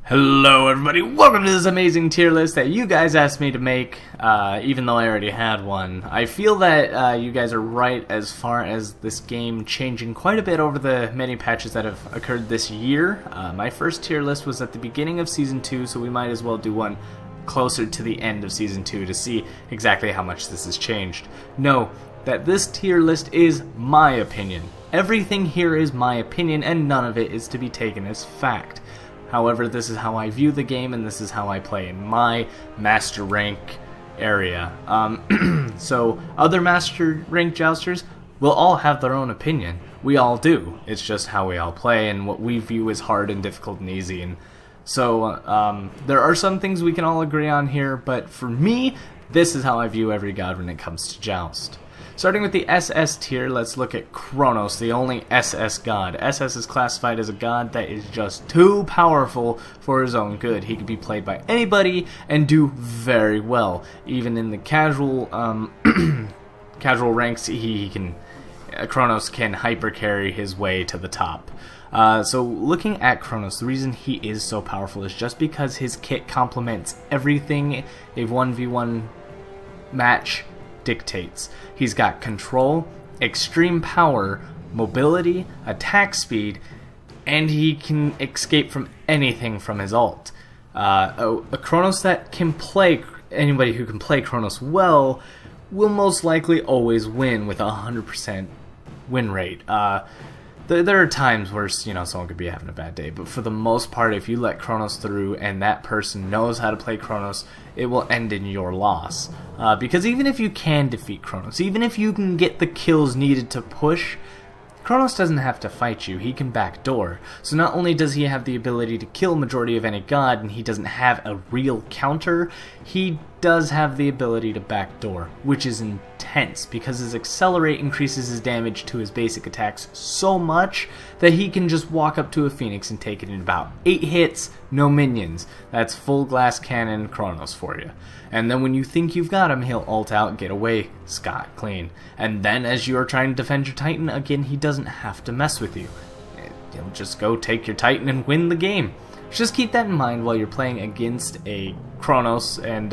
Hello everybody, welcome to this amazing tier list that you guys asked me to make, even though I already had one. I feel that you guys are right as far as this game changing quite a bit over the many patches that have occurred this year. My first tier list was at the beginning of Season 2, so we might as well do one closer to the end of Season 2 to see exactly how much this has changed. Know that this tier list is my opinion. Everything here is my opinion, and none of it is to be taken as fact. However, this is how I view the game, and this is how I play in my Master Rank area. So, other Master Rank jousters will all have their own opinion. We all do. It's just how we all play, and what we view as hard and difficult and easy. And so, there are some things we can all agree on here, but for me, this is how I view every god when it comes to Joust. Starting with the SS tier, let's look at Chronos, the only SS god. SS is classified as a god that is just too powerful for his own good. He can be played by anybody and do very well. Even in the casual casual ranks, Chronos can hyper carry his way to the top. So looking at Chronos, the reason he is so powerful is just because his kit complements everything a 1v1 match dictates. He's got control, extreme power, mobility, attack speed, and he can escape from anything from his ult. A Chronos that can play, anybody who can play Chronos well, will most likely always win with a 100% win rate. There are times where, someone could be having a bad day, but for the most part, if you let Chronos through and that person knows how to play Chronos, it will end in your loss. Because even if you can defeat Chronos, even if you can get the kills needed to push, Chronos doesn't have to fight you, he can backdoor. So not only does he have the ability to kill majority of any god, and he doesn't have a real counter, he does have the ability to backdoor, which is intense, because his accelerate increases his damage to his basic attacks so much that he can just walk up to a Phoenix and take it in about 8 hits, no minions. That's full glass cannon Chronos for you. And then when you think you've got him, he'll ult out, get away scot clean. And then as you are trying to defend your Titan, again, he doesn't have to mess with you. He'll just go take your Titan and win the game. Just keep that in mind while you're playing against a Chronos, and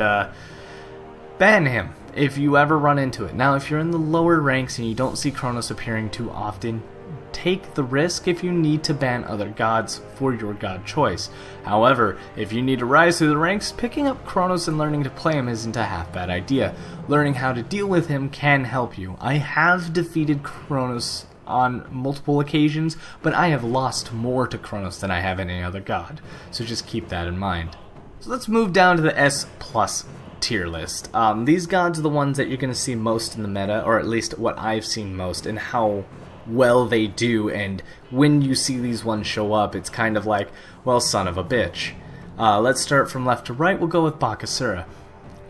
ban him if you ever run into it. Now, if you're in the lower ranks and you don't see Chronos appearing too often, take the risk if you need to ban other gods for your god choice. However, if you need to rise through the ranks, picking up Chronos and learning to play him isn't a half bad idea. Learning how to deal with him can help you. I have defeated Chronos on multiple occasions, but I have lost more to Chronos than I have any other god. So just keep that in mind. So let's move down to the S+ tier list. These gods are the ones that you're going to see most in the meta, or at least what I've seen most, and how well they do, and when you see these ones show up, it's kind of like, well, son of a bitch. Let's start from left to right. We'll go with Bach Asura.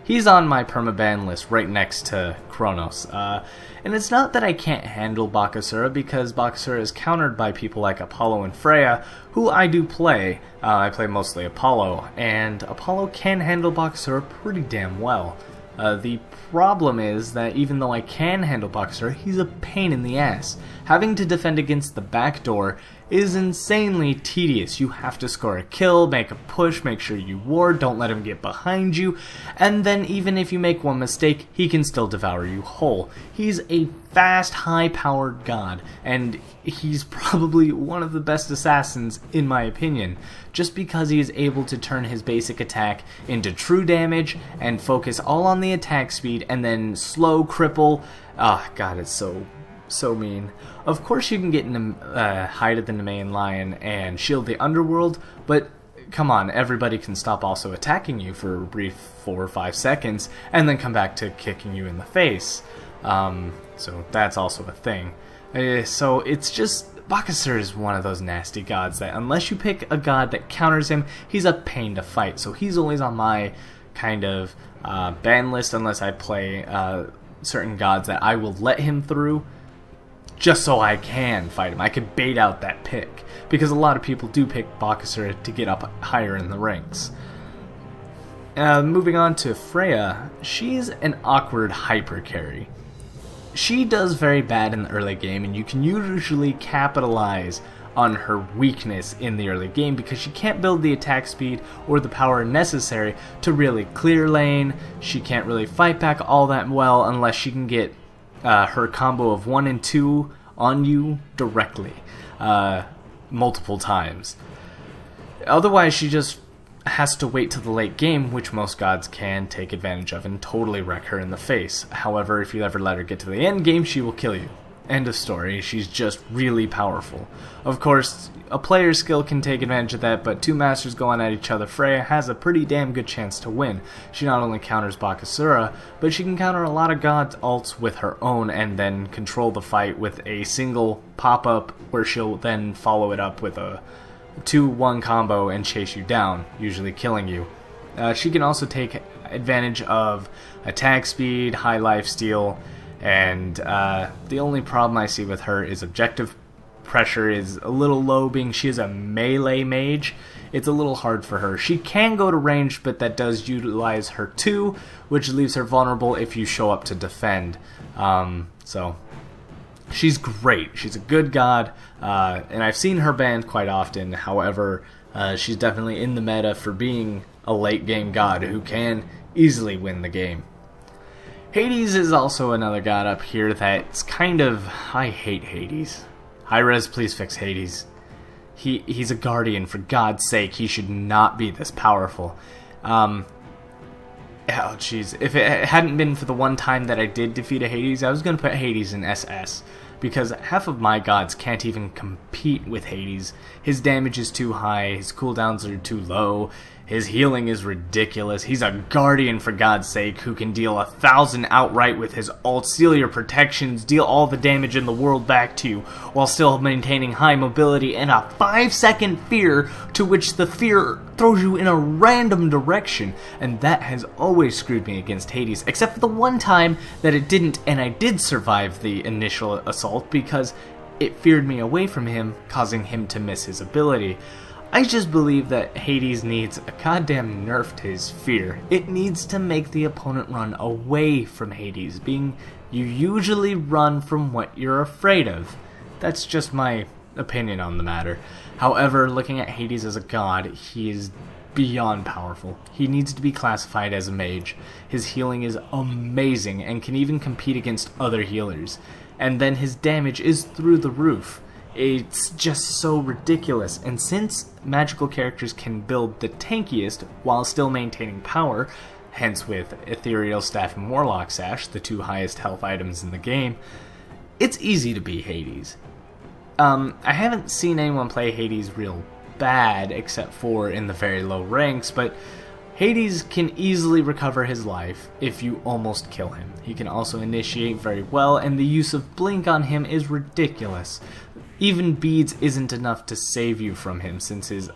He's on my permaban list right next to Chronos. And it's not that I can't handle Bach Asura, because Bach Asura is countered by people like Apollo and Freya, who I do play. I play mostly Apollo, and Apollo can handle Bach Asura pretty damn well. The problem is that even though I can handle Bach Asura, he's a pain in the ass. Having to defend against the backdoor is insanely tedious. You have to score a kill, make a push, make sure you ward, don't let him get behind you, and then even if you make one mistake, he can still devour you whole. He's a fast, high-powered god, and he's probably one of the best assassins in my opinion, just because he is able to turn his basic attack into true damage and focus all on the attack speed and then slow cripple. God, it's so mean. Of course you can get in hide at the Nemean Lion and shield the underworld, but come on, everybody can stop also attacking you for a brief 4 or 5 seconds and then come back to kicking you in the face. So that's also a thing. So it's just, Bach Asura is one of those nasty gods that unless you pick a god that counters him, he's a pain to fight. So he's always on my kind of ban list unless I play certain gods that I will let him through just so I can fight him. I can bait out that pick, because a lot of people do pick Bach Asura to get up higher in the ranks. Moving on to Freya, she's an awkward hyper carry. She does very bad in the early game, and you can usually capitalize on her weakness in the early game, because she can't build the attack speed or the power necessary to really clear lane. She can't really fight back all that well unless she can get her combo of 1 and 2 on you directly multiple times. Otherwise, she just has to wait till the late game, which most gods can take advantage of and totally wreck her in the face. However, if you ever let her get to the end game, she will kill you. End of story. She's just really powerful. Of course, a player's skill can take advantage of that, but two masters going at each other, Freya has a pretty damn good chance to win. She not only counters Bach Asura, but she can counter a lot of gods' ults with her own and then control the fight with a single pop-up where she'll then follow it up with a 2-1 combo and chase you down, usually killing you. She can also take advantage of attack speed, high lifesteal, and the only problem I see with her is objective pressure is a little low, being she is a melee mage. It's a little hard for her. She can go to range, but that does utilize her too, which leaves her vulnerable if you show up to defend. So she's great. She's a good god, and I've seen her banned quite often. However, she's definitely in the meta for being a late game god who can easily win the game. Hades is also another god up here that's kind of... I hate Hades. Hi-Rez, please fix Hades. He's a guardian, for God's sake. He should not be this powerful. Oh, jeez. If it hadn't been for the one time that I did defeat a Hades, I was going to put Hades in SS. Because half of my gods can't even compete with Hades. His damage is too high, his cooldowns are too low, his healing is ridiculous. He's a guardian, for God's sake, who can deal 1,000 outright with his ult, steal your protections, deal all the damage in the world back to you, while still maintaining high mobility and a 5-second fear, to which the fear throws you in a random direction. And that has always screwed me against Hades, except for the one time that it didn't, and I did survive the initial assault because it feared me away from him, causing him to miss his ability. I just believe that Hades needs a goddamn nerf to his fear. It needs to make the opponent run away from Hades, being you usually run from what you're afraid of. That's just my opinion on the matter. However, looking at Hades as a god, he is beyond powerful. He needs to be classified as a mage. His healing is amazing and can even compete against other healers. And then his damage is through the roof. It's just so ridiculous, and since magical characters can build the tankiest while still maintaining power, hence with Ethereal Staff and Warlock Sash, the two highest health items in the game, it's easy to beat Hades. I haven't seen anyone play Hades real bad, except for in the very low ranks, but Hades can easily recover his life if you almost kill him. He can also initiate very well, and the use of Blink on him is ridiculous. Even beads isn't enough to save you from him, since his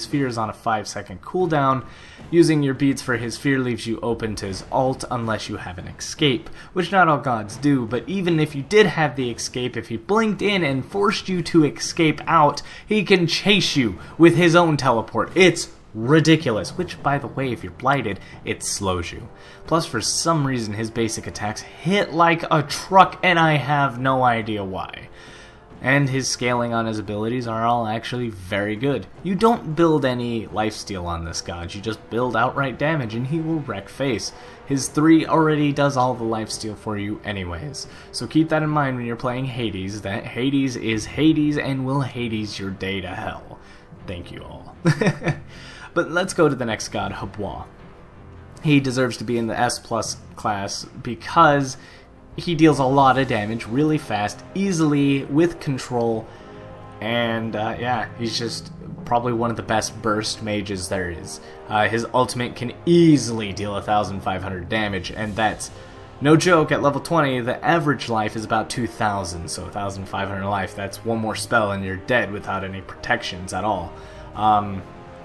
fear is on a 5-second cooldown. Using your beads for his fear leaves you open to his ult unless you have an escape, which not all gods do, but even if you did have the escape, if he blinked in and forced you to escape out, he can chase you with his own teleport. It's ridiculous, which, by the way, if you're blighted, it slows you. Plus, for some reason, his basic attacks hit like a truck, and I have no idea why. And his scaling on his abilities are all actually very good. You don't build any lifesteal on this god, you just build outright damage and he will wreck face. His 3 already does all the lifesteal for you anyways. So keep that in mind when you're playing Hades, that Hades is Hades and will Hades your day to hell. Thank you all. But let's go to the next god, Houyi. He deserves to be in the S+ class because he deals a lot of damage really fast, easily, with control, and yeah, he's just probably one of the best burst mages there is. His ultimate can easily deal 1,500 damage, and that's no joke. At level 20, the average life is about 2,000, so 1,500 life, that's one more spell and you're dead without any protections at all.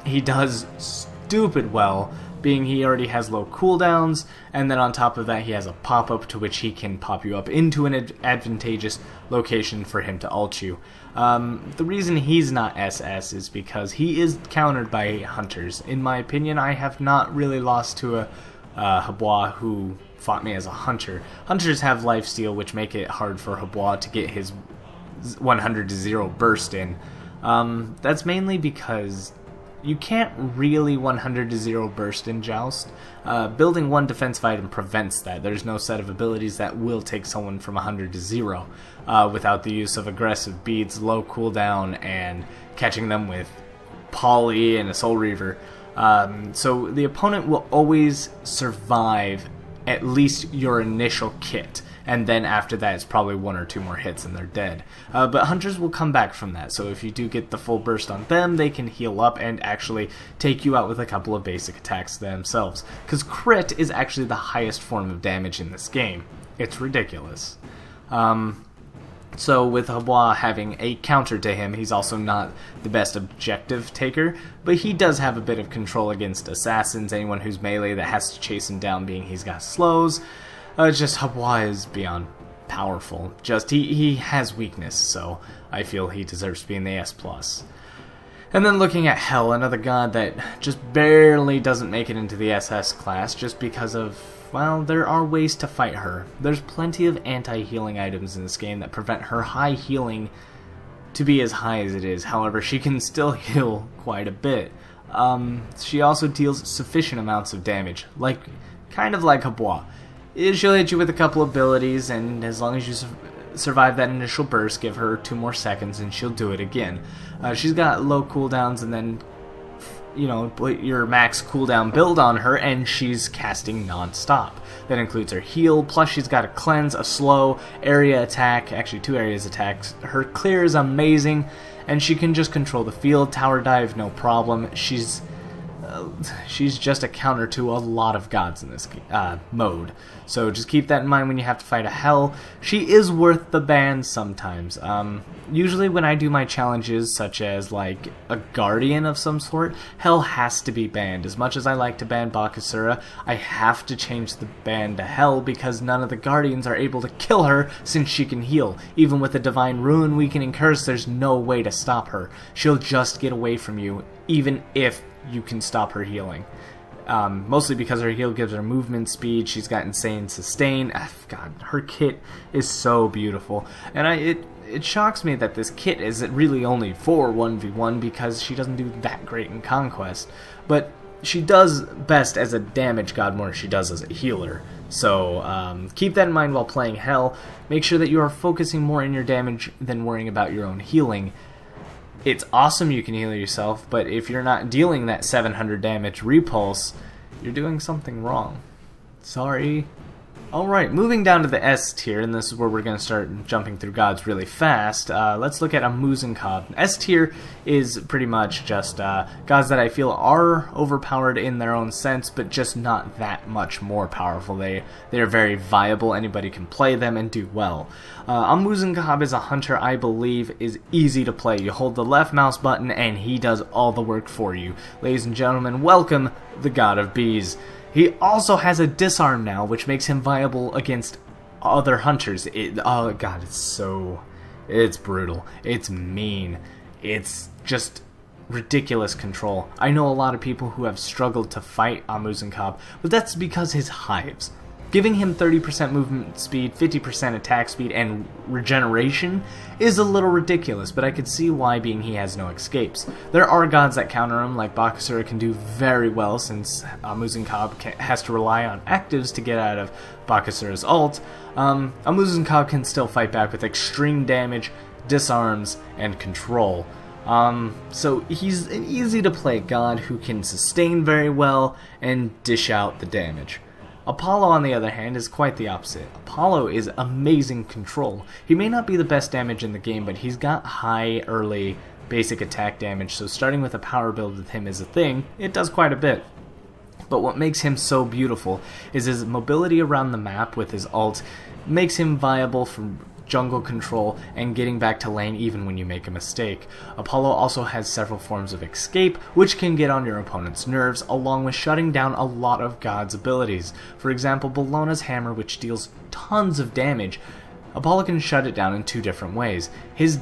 He does stupid well, being he already has low cooldowns, and then on top of that he has a pop-up to which he can pop you up into an advantageous location for him to ult you. The reason he's not SS is because he is countered by hunters. In my opinion, I have not really lost to a Houyi who fought me as a hunter. Hunters have lifesteal, which make it hard for Houyi to get his 100 to 0 burst in. That's mainly because you can't really 100 to 0 burst in Joust. Building one defensive item prevents that. There's no set of abilities that will take someone from 100 to 0 without the use of aggressive beads, low cooldown, and catching them with Poly and a Soul Reaver. So the opponent will always survive at least your initial kit, and then after that it's probably 1 or 2 more hits and they're dead. But hunters will come back from that, so if you do get the full burst on them, they can heal up and actually take you out with a couple of basic attacks themselves. Because crit is actually the highest form of damage in this game. It's ridiculous. So with Houyi having a counter to him, he's also not the best objective taker, but he does have a bit of control against assassins, anyone who's melee that has to chase him down being he's got slows. Just Houyi is beyond powerful. Just he has weakness, so I feel he deserves to be in the S+. And then looking at Hel, another god that just barely doesn't make it into the SS class just because of, well, there are ways to fight her. There's plenty of anti-healing items in this game that prevent her high healing to be as high as it is. However, she can still heal quite a bit. She also deals sufficient amounts of damage, kind of like Houyi. She'll hit you with a couple abilities, and as long as you survive that initial burst, give her 2 more seconds and she'll do it again. She's got low cooldowns, and then put your max cooldown build on her and she's casting non-stop. That includes her heal, plus she's got a cleanse, a slow, area attack, actually 2 areas attacks. Her clear is amazing, and she can just control the field, tower dive, no problem. She's just a counter to a lot of gods in this mode. So just keep that in mind when you have to fight a Hel. She is worth the ban sometimes. Usually when I do my challenges, such as like a guardian of some sort, Hel has to be banned. As much as I like to ban Bach Asura, I have to change the ban to Hel because none of the guardians are able to kill her since she can heal. Even with a Divine Ruin, Weakening Curse, there's no way to stop her. She'll just get away from you, even if you can stop her healing. Mostly because her heal gives her movement speed. She's got insane sustain. God, her kit is so beautiful, and it shocks me that this kit is really only for 1v1 because she doesn't do that great in Conquest, but she does best as a damage god more than she does as a healer. So keep that in mind while playing Hel. Make sure that you are focusing more in your damage than worrying about your own healing. It's awesome you can heal yourself, but if you're not dealing that 700 damage repulse, you're doing something wrong. Sorry. Alright, moving down to the S tier, and this is where we're going to start jumping through gods really fast. Let's look at Amuzenkab. S tier is pretty much just gods that I feel are overpowered in their own sense, but just not that much more powerful. They are very viable, anybody can play them and do well. Amuzenkab is a hunter I believe is easy to play. You hold the left mouse button and he does all the work for you. Ladies and gentlemen, welcome the God of Bees. He also has a disarm now, which makes him viable against other hunters. Oh god, it's brutal. It's mean. It's just ridiculous control. I know a lot of people who have struggled to fight Amuzenkab, but that's because his hives. Giving him 30% movement speed, 50% attack speed, and regeneration is a little ridiculous, but I could see why, being he has no escapes. There are gods that counter him, like Bach Asura can do very well since Amuzenkab has to rely on actives to get out of Bach Asura's ult. Amuzenkab can still fight back with extreme damage, disarms, and control. So he's an easy to play god who can sustain very well and dish out the damage. Apollo, on the other hand, is quite the opposite. Apollo is amazing control. He may not be the best damage in the game, but he's got high early basic attack damage, so starting with a power build with him is a thing. It does quite a bit. But what makes him so beautiful is his mobility around the map with his ult makes him viable for jungle control and getting back to lane even when you make a mistake. Apollo also has several forms of escape, which can get on your opponent's nerves, along with shutting down a lot of God's abilities. For example, Bellona's hammer, which deals tons of damage, Apollo can shut it down in 2 different ways. His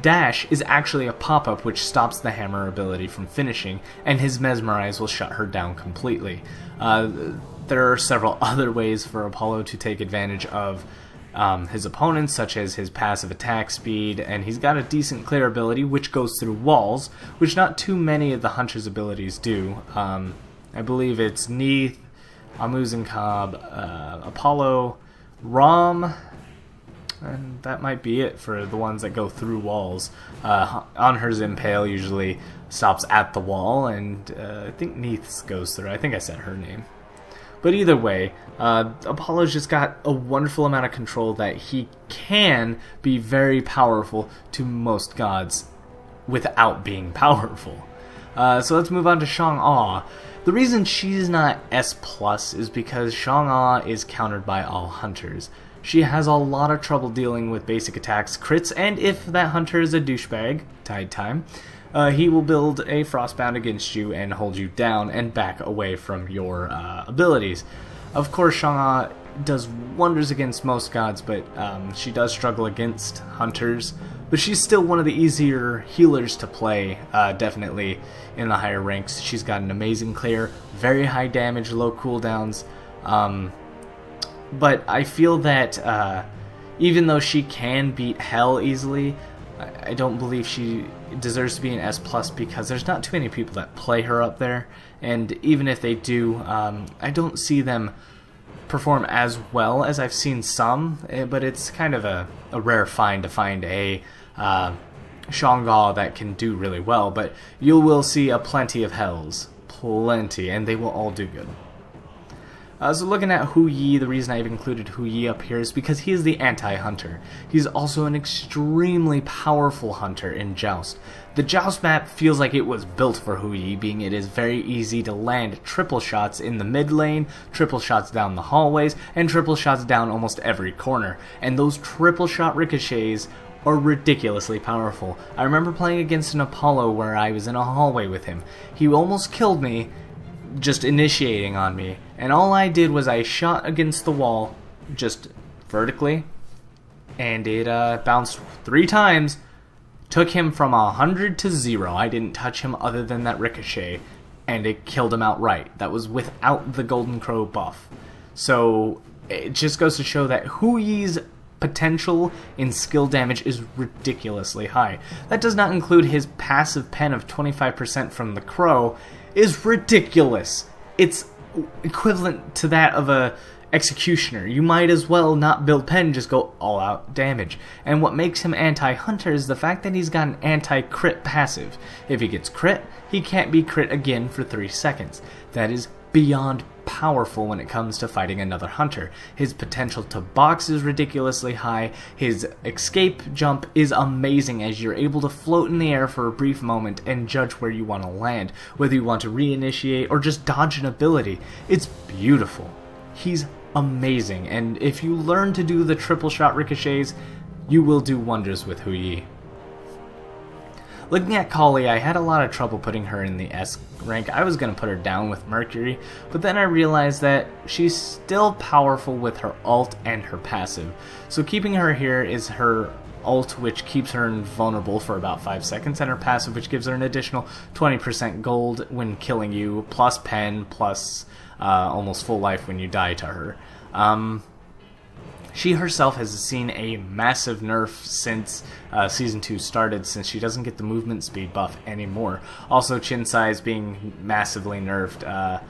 dash is actually a pop-up which stops the hammer ability from finishing, and his mesmerize will shut her down completely. There are several other ways for Apollo to take advantage of his opponents, such as his passive attack speed, and he's got a decent clear ability, which goes through walls, which not too many of the Hunter's abilities do. I believe it's Neath, Amuzenkab, Apollo, Rom, and that might be it for the ones that go through walls. Anher's Impale usually stops at the wall, and I think Neath's goes through. I think I said her name. But either way, Apollo's just got a wonderful amount of control that he can be very powerful to most gods without being powerful. So let's move on to Shang-Ah. The reason she's not S+ is because Shang-Ah is countered by all hunters. She has a lot of trouble dealing with basic attacks, crits, and if that hunter is a douchebag, TydeTyme, he will build a Frostbound against you and hold you down and back away from your abilities. Of course, Shang-Ah does wonders against most gods, but she does struggle against hunters. But she's still one of the easier healers to play, definitely in the higher ranks. She's got an amazing clear, very high damage, low cooldowns. But I feel that even though she can beat Hell easily, I don't believe she deserves to be an S+ because there's not too many people that play her up there, and even if they do, I don't see them perform as well as I've seen some, but it's kind of a rare find to find a Shang-Ah that can do really well, but you will see a plenty of Hells, plenty, and they will all do good. So looking at Houyi, the reason I've included Houyi up here is because he is the anti-hunter. He's also an extremely powerful hunter in Joust. The Joust map feels like it was built for Houyi, being it is very easy to land triple shots in the mid lane, triple shots down the hallways, and triple shots down almost every corner. And those triple shot ricochets are ridiculously powerful. I remember playing against an Apollo where I was in a hallway with him. He almost killed me, just initiating on me, and all I did was I shot against the wall just vertically, and it bounced 3 times, took him from 100 to 0. I didn't touch him other than that ricochet, and it killed him outright. That was without the Golden Crow buff. So it just goes to show that Houyi's potential in skill damage is ridiculously high. That does not include his passive pen of 25% from the Crow, is ridiculous. It's equivalent to that of a executioner. You might as well not build pen, just go all out damage. And what makes him anti-hunter is the fact that he's got an anti-crit passive. If he gets crit, he can't be crit again for 3 seconds. That is beyond powerful when it comes to fighting another hunter. His potential to box is ridiculously high. His escape jump is amazing as you're able to float in the air for a brief moment and judge where you want to land, whether you want to reinitiate or just dodge an ability. It's beautiful. He's amazing, and if you learn to do the triple shot ricochets, you will do wonders with Houyi. Looking at Kali, I had a lot of trouble putting her in the S rank. I was going to put her down with Mercury, but then I realized that she's still powerful with her ult and her passive. So keeping her here is her ult, which keeps her invulnerable for about 5 seconds, and her passive, which gives her an additional 20% gold when killing you, plus pen, plus almost full life when you die to her. She herself has seen a massive nerf since Season 2 started, since she doesn't get the movement speed buff anymore. Also, chin size being massively nerfed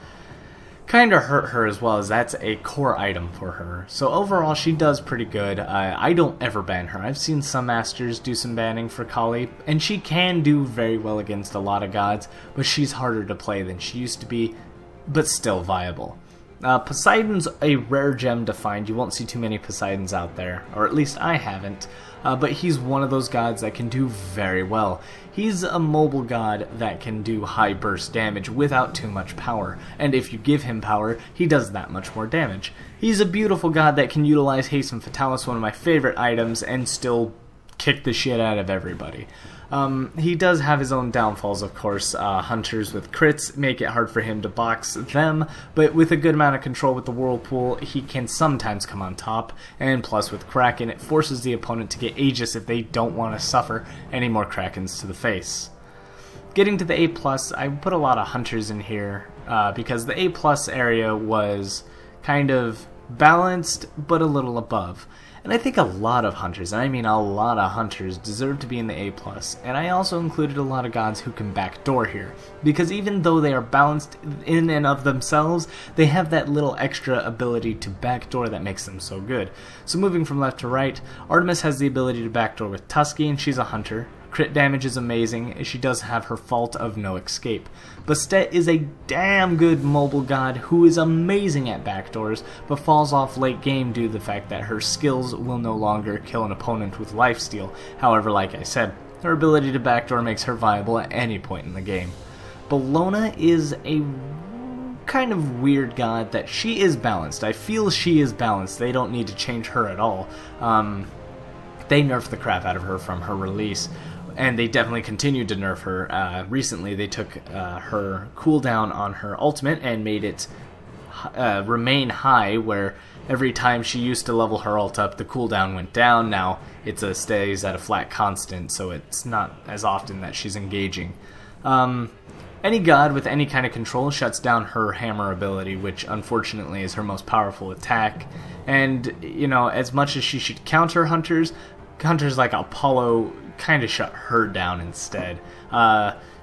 kind of hurt her as well, as that's a core item for her. So overall, she does pretty good. I don't ever ban her. I've seen some masters do some banning for Kali, and she can do very well against a lot of gods, but she's harder to play than she used to be, but still viable. Poseidon's a rare gem to find. You won't see too many Poseidons out there, or at least I haven't, but he's one of those gods that can do very well. He's a mobile god that can do high burst damage without too much power, and if you give him power, he does that much more damage. He's a beautiful god that can utilize Haste and Fatalis, one of my favorite items, and still kick the shit out of everybody. He does have his own downfalls, of course. Hunters with crits make it hard for him to box them, but with a good amount of control with the Whirlpool, he can sometimes come on top, and plus with Kraken, it forces the opponent to get Aegis if they don't want to suffer any more Krakens to the face. Getting to the A+, I put a lot of Hunters in here, because the A+ area was kind of balanced, but a little above. And I think a lot of hunters, and I mean a lot of hunters, deserve to be in the A+, and I also included a lot of gods who can backdoor here, because even though they are balanced in and of themselves, they have that little extra ability to backdoor that makes them so good. So moving from left to right, Artemis has the ability to backdoor with Tusky, and she's a hunter. Crit damage is amazing, she does have her fault of no escape. Bastet is a damn good mobile god who is amazing at backdoors, but falls off late game due to the fact that her skills will no longer kill an opponent with lifesteal. However, like I said, her ability to backdoor makes her viable at any point in the game. Bellona is a kind of weird god that she is balanced. I feel she is balanced. They don't need to change her at all. They nerfed the crap out of her from her release. And they definitely continued to nerf her. Recently, they took her cooldown on her ultimate and made it remain high, where every time she used to level her ult up, the cooldown went down. Now it stays at a flat constant, so it's not as often that she's engaging. Any god with any kind of control shuts down her hammer ability, which unfortunately is her most powerful attack. And, you know, as much as she should counter hunters like Apollo kind of shut her down instead.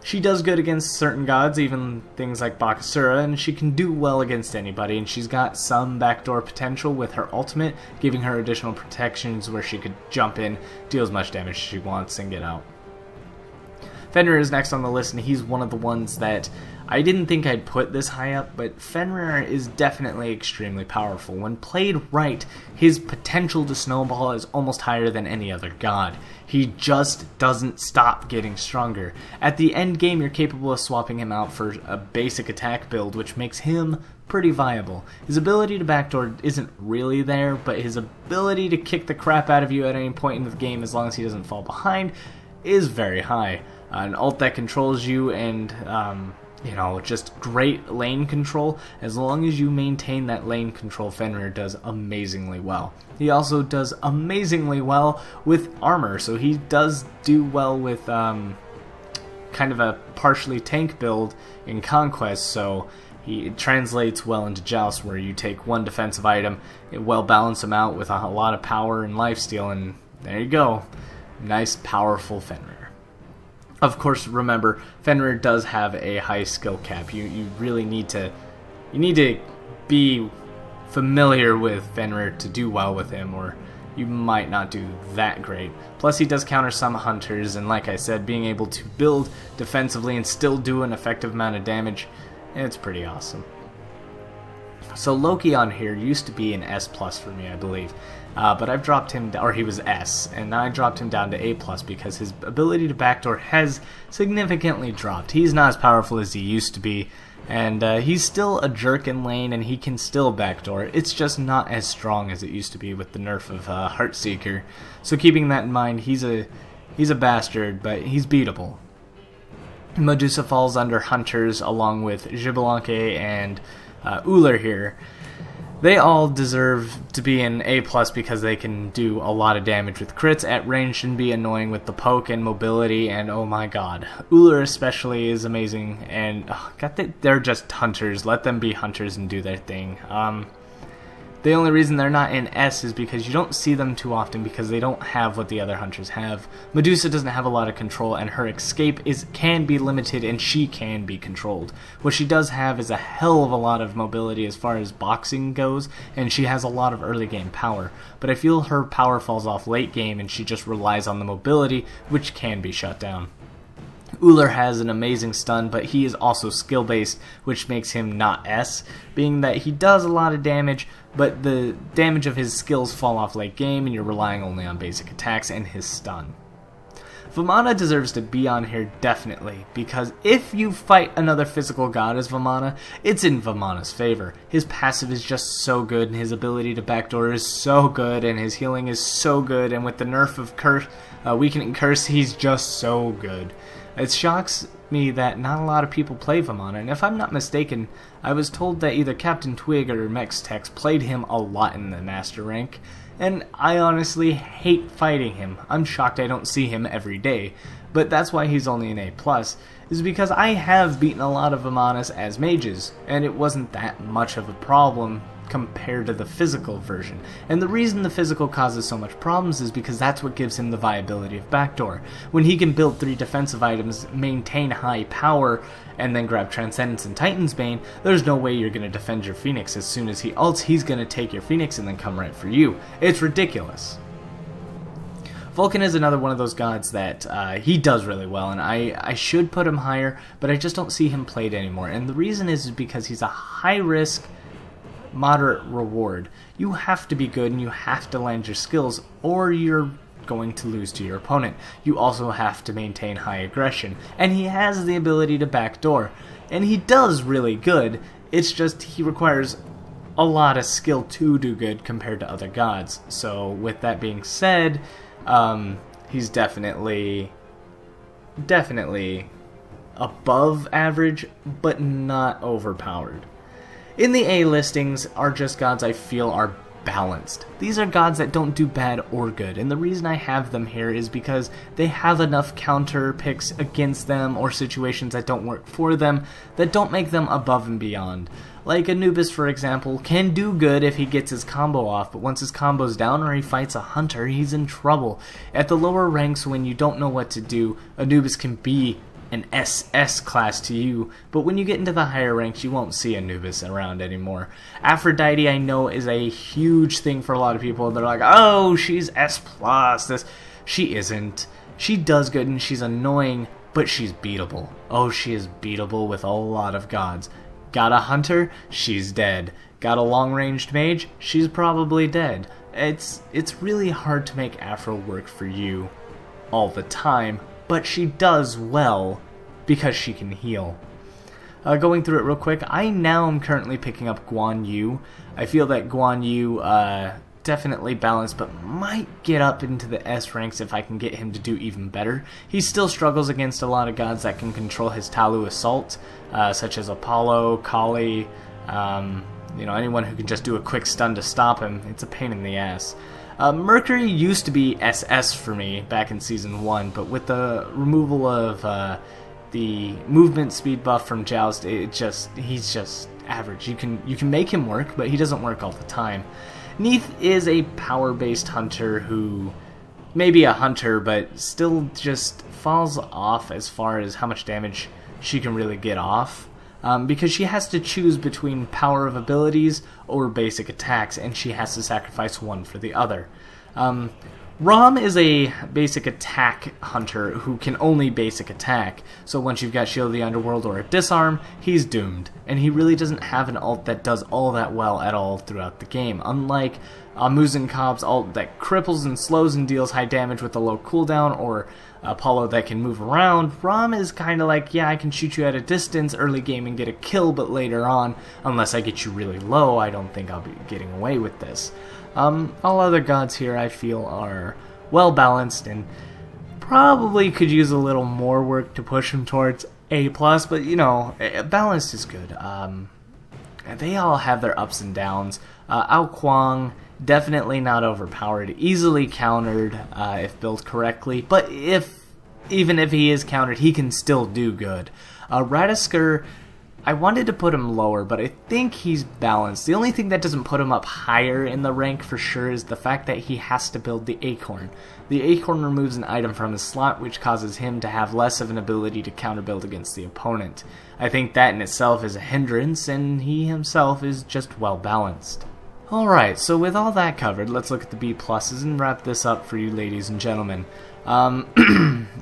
She does good against certain gods, even things like Bach Asura, and she can do well against anybody, and she's got some backdoor potential with her ultimate, giving her additional protections where she could jump in, deal as much damage as she wants, and get out. Fenrir is next on the list, and he's one of the ones that I didn't think I'd put this high up, but Fenrir is definitely extremely powerful. When played right, his potential to snowball is almost higher than any other god. He just doesn't stop getting stronger. At the end game, you're capable of swapping him out for a basic attack build, which makes him pretty viable. His ability to backdoor isn't really there, but his ability to kick the crap out of you at any point in the game, as long as he doesn't fall behind, is very high. An ult that controls you and, you know, just great lane control. As long as you maintain that lane control, Fenrir does amazingly well. He also does amazingly well with armor, so he does do well with kind of a partially tank build in Conquest, so it translates well into Joust, where you take one defensive item, it well balance them out with a lot of power and lifesteal, and there you go. Nice, powerful Fenrir. Of course, remember, Fenrir does have a high skill cap. You really need to be familiar with Fenrir to do well with him, or you might not do that great. Plus, he does counter some hunters, and like I said, being able to build defensively and still do an effective amount of damage, it's pretty awesome. So Loki on here used to be an S+ for me, I believe. But I've dropped him, or he was S, and now I dropped him down to A+, because his ability to backdoor has significantly dropped. He's not as powerful as he used to be, and he's still a jerk in lane, and he can still backdoor. It's just not as strong as it used to be with the nerf of Heartseeker. So keeping that in mind, he's a bastard, but he's beatable. Medusa falls under hunters, along with Xbalanque and Uller here. They all deserve to be in A+ because they can do a lot of damage with crits. At range and be annoying with the poke and mobility, and oh my god. Uller especially is amazing, and they're just hunters. Let them be hunters and do their thing. The only reason they're not in S is because you don't see them too often, because they don't have what the other hunters have. Medusa doesn't have a lot of control, and her escape can be limited, and she can be controlled. What she does have is a hell of a lot of mobility as far as boxing goes, and she has a lot of early game power. But I feel her power falls off late game, and she just relies on the mobility, which can be shut down. Uller has an amazing stun, but he is also skill-based, which makes him not S, being that he does a lot of damage, but the damage of his skills fall off late game, and you're relying only on basic attacks and his stun. Vamana deserves to be on here definitely, because if you fight another physical god as Vamana, it's in Vamana's favor. His passive is just so good, and his ability to backdoor is so good, and his healing is so good, and with the nerf of Weakening Curse, he's just so good. It shocks me that not a lot of people play Vamana, and if I'm not mistaken, I was told that either Captain Twig or Mextex played him a lot in the Master rank, and I honestly hate fighting him. I'm shocked I don't see him every day, but that's why he's only an A+, is because I have beaten a lot of Vamanas as mages, and it wasn't that much of a problem compared to the physical version. And the reason the physical causes so much problems is because that's what gives him the viability of backdoor. When he can build 3 defensive items, maintain high power, and then grab Transcendence and Titan's Bane, there's no way you're going to defend your Phoenix. As soon as he ults, he's going to take your Phoenix and then come right for you. It's ridiculous. Vulcan is another one of those gods that he does really well, and I should put him higher, but I just don't see him played anymore. And the reason is because he's a high-risk, moderate reward. You have to be good and you have to land your skills, or you're going to lose to your opponent. You also have to maintain high aggression, and he has the ability to backdoor, and he does really good. It's just he requires a lot of skill to do good compared to other gods. So with that being said, he's definitely above average, but not overpowered. In the A listings are just gods I feel are balanced. These are gods that don't do bad or good, and the reason I have them here is because they have enough counter picks against them or situations that don't work for them that don't make them above and beyond. Like Anubis, for example, can do good if he gets his combo off, but once his combo's down or he fights a hunter, he's in trouble. At the lower ranks, when you don't know what to do, Anubis can be an SS class to you, but when you get into the higher ranks, you won't see Anubis around anymore. Aphrodite, I know, is a huge thing for a lot of people. They're like, oh, she's S+. She isn't. She does good and she's annoying, but she's beatable. Oh, she is beatable with a lot of gods. Got a hunter? She's dead. Got a long-ranged mage? She's probably dead. It's really hard to make Aphro work for you all the time, but she does well because she can heal. Going through it real quick, I now am currently picking up Guan Yu. I feel that Guan Yu definitely balanced, but might get up into the S ranks if I can get him to do even better. He still struggles against a lot of gods that can control his Talu Assault, such as Apollo, Kali, anyone who can just do a quick stun to stop him. It's a pain in the ass. Mercury used to be SS for me back in Season 1, but with the removal of the movement speed buff from Joust, he's just average. You can make him work, but he doesn't work all the time. Neath is a power-based hunter who may be a hunter, but still just falls off as far as how much damage she can really get off. Because she has to choose between power of abilities or basic attacks, and she has to sacrifice one for the other. Rom is a basic attack hunter who can only basic attack, so once you've got Shield of the Underworld or a Disarm, he's doomed, and he really doesn't have an ult that does all that well at all throughout the game. Unlike Muzan Cobb's ult that cripples and slows and deals high damage with a low cooldown, or Apollo that can move around, Rom is kind of like, yeah, I can shoot you at a distance early game and get a kill, but later on, unless I get you really low, I don't think I'll be getting away with this. All other gods here I feel are well balanced and probably could use a little more work to push them towards A+, but balanced is good. They all have their ups and downs. Ao Kuang, definitely not overpowered, easily countered if built correctly, but even if he is countered, he can still do good. Radisker, I wanted to put him lower, but I think he's balanced. The only thing that doesn't put him up higher in the rank for sure is the fact that he has to build the Acorn. The Acorn removes an item from his slot, which causes him to have less of an ability to counterbuild against the opponent. I think that in itself is a hindrance, and he himself is just well balanced. Alright, so with all that covered, let's look at the B pluses and wrap this up for you ladies and gentlemen.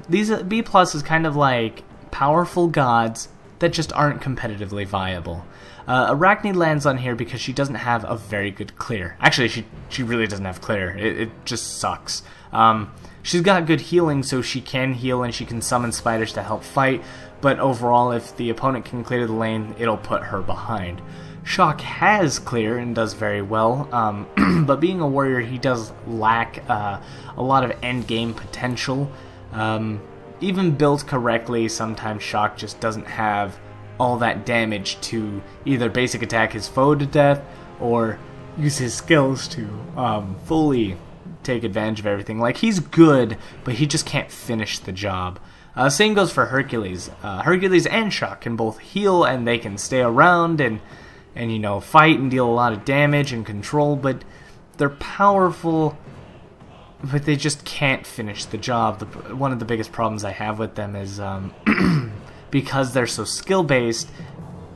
These B plus is kind of like powerful gods that just aren't competitively viable. Arachne lands on here because she doesn't have a very good clear. Actually, she really doesn't have clear. It just sucks. She's got good healing, so she can heal and she can summon spiders to help fight, but overall, if the opponent can clear the lane, it'll put her behind. Shock has clear and does very well, but being a warrior, he does lack a lot of endgame potential. Even built correctly, sometimes Shock just doesn't have all that damage to either basic attack his foe to death or use his skills to fully take advantage of everything. Like, he's good, but he just can't finish the job. Same goes for Hercules. Hercules and Shock can both heal and they can stay around, and and, you know, fight and deal a lot of damage and control, but they're powerful, but they just can't finish the job. One of the biggest problems I have with them is because they're so skill-based,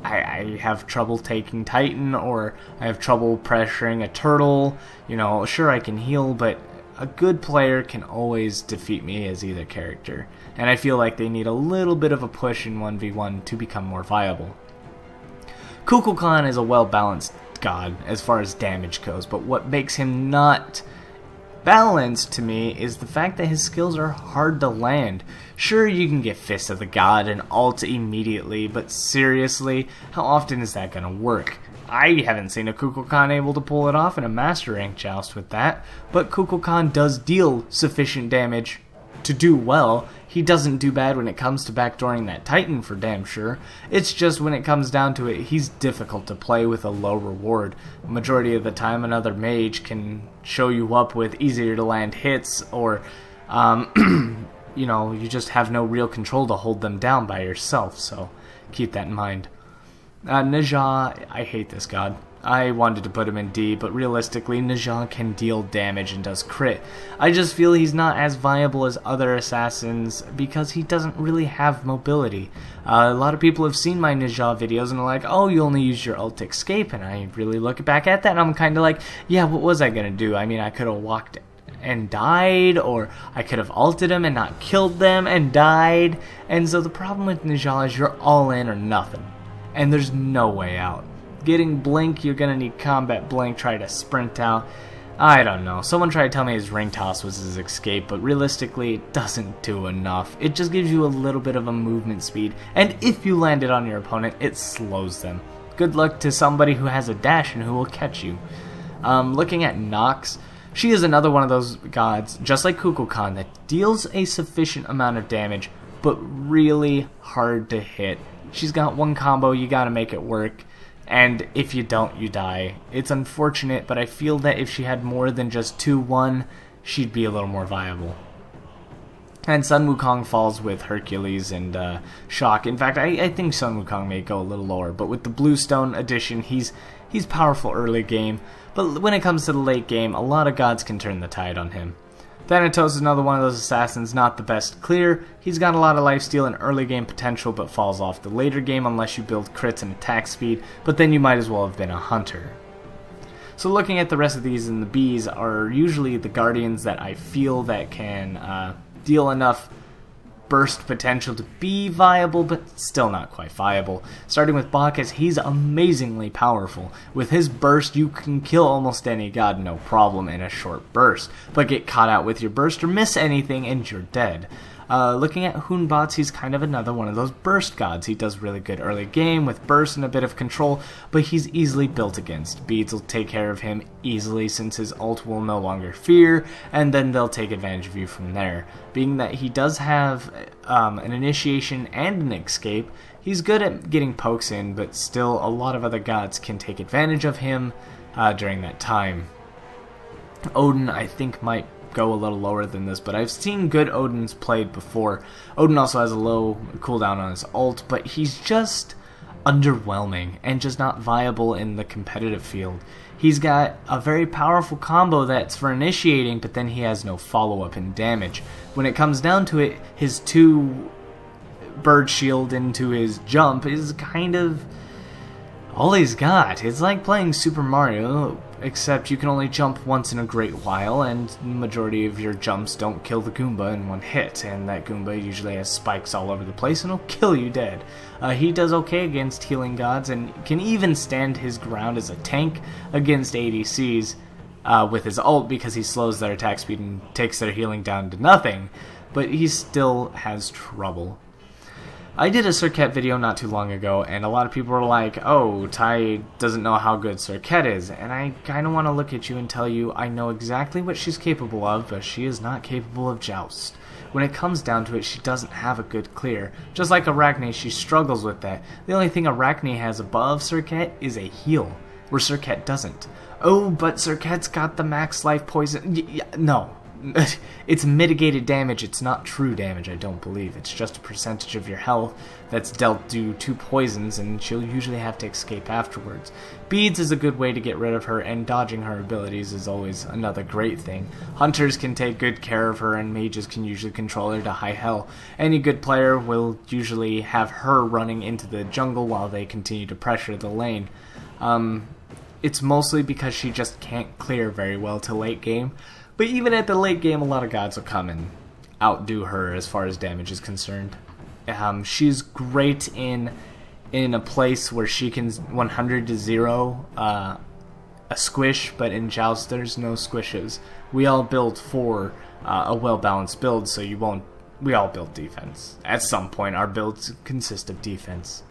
I have trouble taking Titan, or I have trouble pressuring a turtle. You know, sure, I can heal, but a good player can always defeat me as either character. And I feel like they need a little bit of a push in 1v1 to become more viable. Kukulcan is a well-balanced god as far as damage goes, but what makes him not balanced to me is the fact that his skills are hard to land. Sure, you can get Fist of the God and ult immediately, but seriously, how often is that going to work? I haven't seen a Kukulcan able to pull it off in a Master Rank Joust with that, but Kukulcan does deal sufficient damage to do well. He doesn't do bad when it comes to backdooring that Titan for damn sure. It's just when it comes down to it, he's difficult to play with a low reward. Majority of the time, another mage can show you up with easier to land hits, or you know, you just have no real control to hold them down by yourself, so keep that in mind. Neja, I hate this god. I wanted to put him in D, but realistically, Neja can deal damage and does crit. I just feel he's not as viable as other assassins because he doesn't really have mobility. A lot of people have seen my Neja videos and are like, oh, you only use your ult to escape, and I really look back at that and I'm kind of like, yeah, what was I going to do? I mean, I could have walked and died, or I could have ulted him and not killed them and died. And so the problem with Neja is you're all in or nothing, and there's no way out. Getting blink, you're gonna need combat blink, try to sprint out. I don't know. Someone tried to tell me his ring toss was his escape, but realistically, it doesn't do enough. It just gives you a little bit of a movement speed, and if you land it on your opponent, it slows them. Good luck to somebody who has a dash and who will catch you. Looking at Nox, she is another one of those gods, just like Kukulcan, that deals a sufficient amount of damage, but really hard to hit. She's got one combo, you gotta make it work. And if you don't, you die. It's unfortunate, but I feel that if she had more than just 2-1, she'd be a little more viable. And Sun Wukong falls with Hercules and Shock. In fact, I think Sun Wukong may go a little lower, but with the Bluestone edition, he's powerful early game. But when it comes to the late game, a lot of gods can turn the tide on him. Thanatos is another one of those assassins, not the best clear. He's got a lot of lifesteal and early game potential, but falls off the later game unless you build crits and attack speed, but then you might as well have been a hunter. So looking at the rest of these, and the Bs are usually the guardians that I feel that can deal enough burst potential to be viable, but still not quite viable. Starting with Bacchus, he's amazingly powerful. With his burst, you can kill almost any god no problem in a short burst, but get caught out with your burst or miss anything and you're dead. Looking at Hunbots, he's kind of another one of those burst gods. He does really good early game with burst and a bit of control, but he's easily built against. Beads will take care of him easily since his ult will no longer fear, and then they'll take advantage of you from there. Being that he does have an initiation and an escape, he's good at getting pokes in, but still a lot of other gods can take advantage of him during that time. Odin, I think, might go a little lower than this, but I've seen good Odins played before. Odin also has a low cooldown on his ult, but he's just underwhelming and just not viable in the competitive field. He's got a very powerful combo that's for initiating, but then he has no follow-up in damage. When it comes down to it, his 2 bird shield into his jump is kind of all he's got. It's like playing Super Mario, except you can only jump once in a great while, and the majority of your jumps don't kill the Goomba in one hit, and that Goomba usually has spikes all over the place and will kill you dead. He does okay against healing gods, and can even stand his ground as a tank against ADCs with his ult, because he slows their attack speed and takes their healing down to nothing, but he still has trouble. I did a Serket video not too long ago, and a lot of people were like, oh, Ty doesn't know how good Serket is, and I kind of want to look at you and tell you I know exactly what she's capable of, but she is not capable of Joust. When it comes down to it, she doesn't have a good clear. Just like Arachne, she struggles with that. The only thing Arachne has above Serket is a heal, where Serket doesn't. Oh, but Serket's got the max life poison. No. it's mitigated damage. It's not true damage, I don't believe. It's just a percentage of your health that's dealt due to poisons, and she'll usually have to escape afterwards. Beads is a good way to get rid of her, and dodging her abilities is always another great thing. Hunters can take good care of her, and mages can usually control her to high hell. Any good player will usually have her running into the jungle while they continue to pressure the lane. It's mostly because she just can't clear very well to late game. But even at the late game, a lot of gods will come and outdo her as far as damage is concerned. She's great in a place where she can 100 to 0 a squish, but in Joust there's no squishes. We all build for a well-balanced build, so we all build defense. At some point, our builds consist of defense.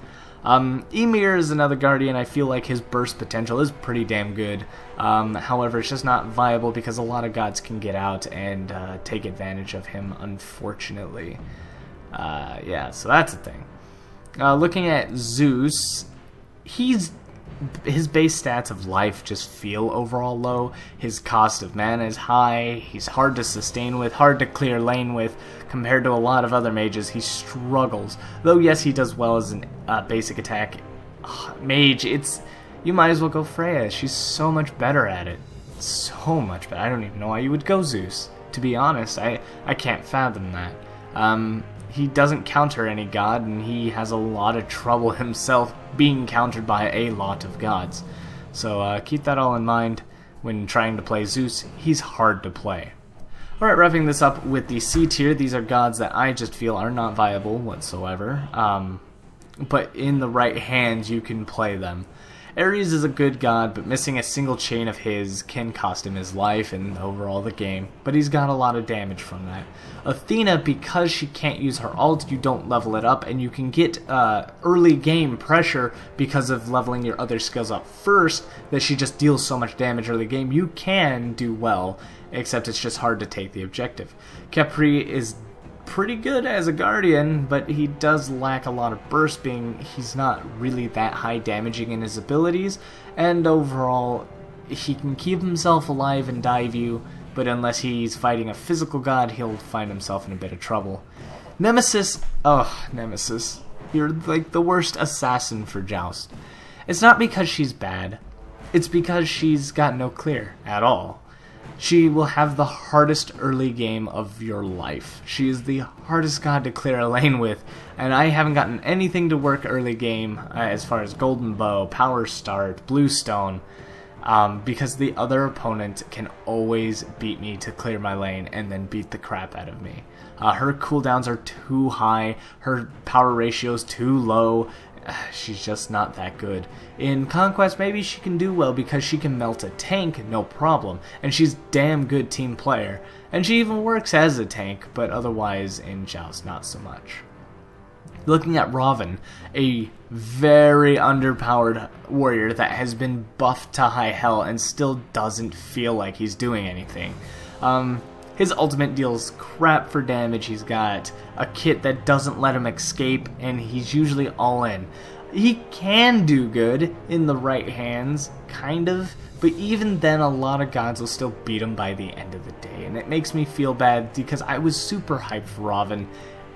Amir is another guardian. I feel like his burst potential is pretty damn good. However, it's just not viable because a lot of gods can get out and take advantage of him, unfortunately. Yeah, so that's the thing. Looking at Zeus, his base stats of life just feel overall low. His cost of mana is high. He's hard to sustain with, hard to clear lane with. Compared to a lot of other mages, he struggles. Though yes, he does well as a basic attack mage. You might as well go Freya. She's so much better at it. So much better. I don't even know why you would go Zeus. To be honest, I can't fathom that. He doesn't counter any god, and he has a lot of trouble himself being countered by a lot of gods. So keep that all in mind when trying to play Zeus. He's hard to play. Alright, wrapping this up with the C tier. These are gods that I just feel are not viable whatsoever. But in the right hands, you can play them. Ares is a good god, but missing a single chain of his can cost him his life and overall the game, but he's got a lot of damage from that. Athena, because she can't use her ult, you don't level it up, and you can get early game pressure because of leveling your other skills up first, that she just deals so much damage early game. You can do well, except it's just hard to take the objective. Capri is pretty good as a guardian, but he does lack a lot of burst, being he's not really that high damaging in his abilities, and overall he can keep himself alive and dive you, but unless he's fighting a physical god, he'll find himself in a bit of trouble. Nemesis, Nemesis, you're like the worst assassin for Joust. It's not because she's bad, it's because she's got no clear at all. She will have the hardest early game of your life. She is the hardest god to clear a lane with, and I haven't gotten anything to work early game as far as Golden Bow, Power Start, Bluestone, because the other opponent can always beat me to clear my lane and then beat the crap out of me. Her cooldowns are too high, her power ratio is too low. She's just not that good. In Conquest, maybe she can do well because she can melt a tank, no problem, and she's damn good team player. And she even works as a tank, but otherwise in Joust, not so much. Looking at Raven, a very underpowered warrior that has been buffed to high hell and still doesn't feel like he's doing anything. His ultimate deals crap for damage. He's got a kit that doesn't let him escape, and he's usually all in. He can do good in the right hands, kind of, but even then a lot of gods will still beat him by the end of the day, and it makes me feel bad because I was super hyped for Raven,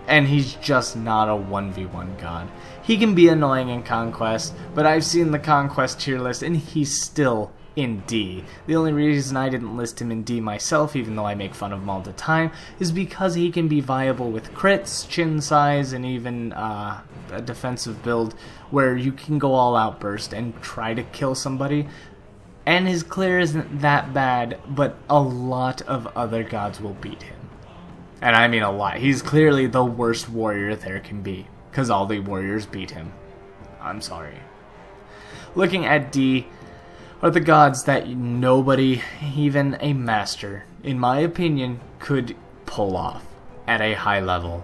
and he's just not a 1v1 god. He can be annoying in Conquest, but I've seen the Conquest tier list, and he's still in D. The only reason I didn't list him in D myself, even though I make fun of him all the time, is because he can be viable with crits, chin size, and even a defensive build where you can go all out burst and try to kill somebody. And his clear isn't that bad, but a lot of other gods will beat him. And I mean a lot. He's clearly the worst warrior there can be, because all the warriors beat him. I'm sorry. Looking at D, are the gods that nobody, even a master, in my opinion, could pull off at a high level.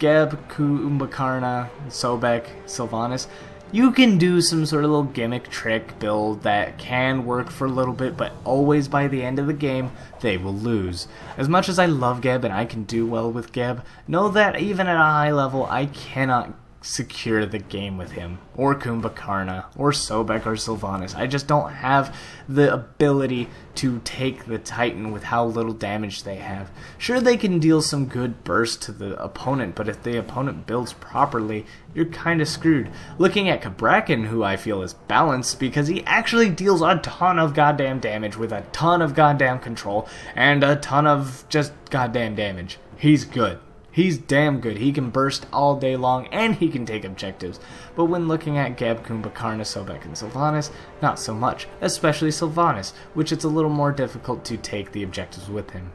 Geb, Kukulcan, Sobek, Sylvanas, you can do some sort of little gimmick trick build that can work for a little bit, but always by the end of the game, they will lose. As much as I love Geb and I can do well with Geb, know that even at a high level, I cannot secure the game with him, or Kumbhakarna, or Sobek, or Sylvanas. I just don't have the ability to take the Titan with how little damage they have. Sure, they can deal some good burst to the opponent, but if the opponent builds properly, you're kind of screwed. Looking at Kukulcan, who I feel is balanced because he actually deals a ton of goddamn damage with a ton of goddamn control and a ton of just goddamn damage. He's good. He's damn good. He can burst all day long, and he can take objectives. But when looking at Geb, Kumbhakarna, Sobek, and Sylvanas, not so much. Especially Sylvanas, which it's a little more difficult to take the objectives with him.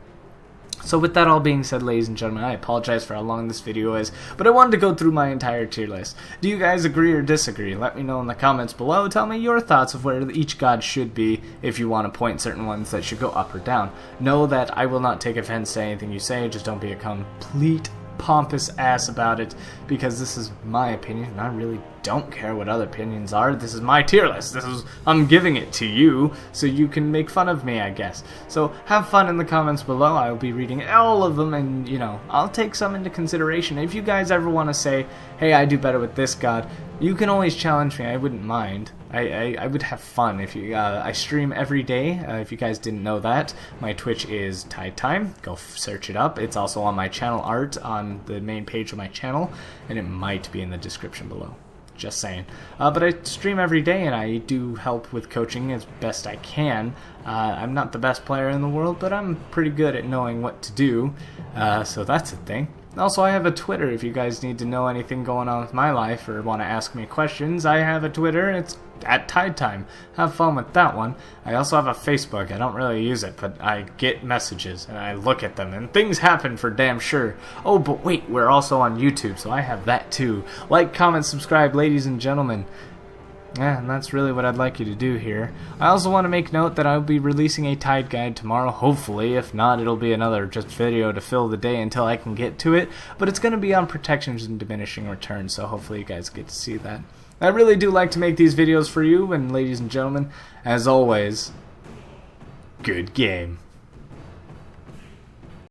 So with that all being said, ladies and gentlemen, I apologize for how long this video is, but I wanted to go through my entire tier list. Do you guys agree or disagree? Let me know in the comments below. Tell me your thoughts of where each god should be if you want to point certain ones that should go up or down. Know that I will not take offense to anything you say, just don't be a complete pompous ass about it, because this is my opinion and I really don't care what other opinions are. This is my tier list. I'm giving it to you so you can make fun of me, I guess. So have fun in the comments below. I'll be reading all of them, and you know, I'll take some into consideration. If you guys ever want to say, hey, I do better with this god, you can always challenge me. I wouldn't mind. I would have fun. If you I stream every day. If you guys didn't know that, my Twitch is TydeTyme. Go search it up. It's also on my channel art on the main page of my channel, and it might be in the description below. Just saying. But I stream every day, and I do help with coaching as best I can. I'm not the best player in the world, but I'm pretty good at knowing what to do. So that's a thing. Also, I have a Twitter if you guys need to know anything going on with my life or want to ask me questions. I have a Twitter, and it's at TydeTyme. Have fun with that one. I also have a Facebook. I don't really use it, but I get messages, and I look at them, and things happen for damn sure. Oh, but wait, we're also on YouTube, so I have that too. Like, comment, subscribe, ladies and gentlemen. Yeah, and that's really what I'd like you to do here. I also want to make note that I'll be releasing a Tide guide tomorrow, hopefully. If not, it'll be another just video to fill the day until I can get to it. But it's going to be on protections and diminishing returns, so hopefully you guys get to see that. I really do like to make these videos for you, and ladies and gentlemen, as always, good game.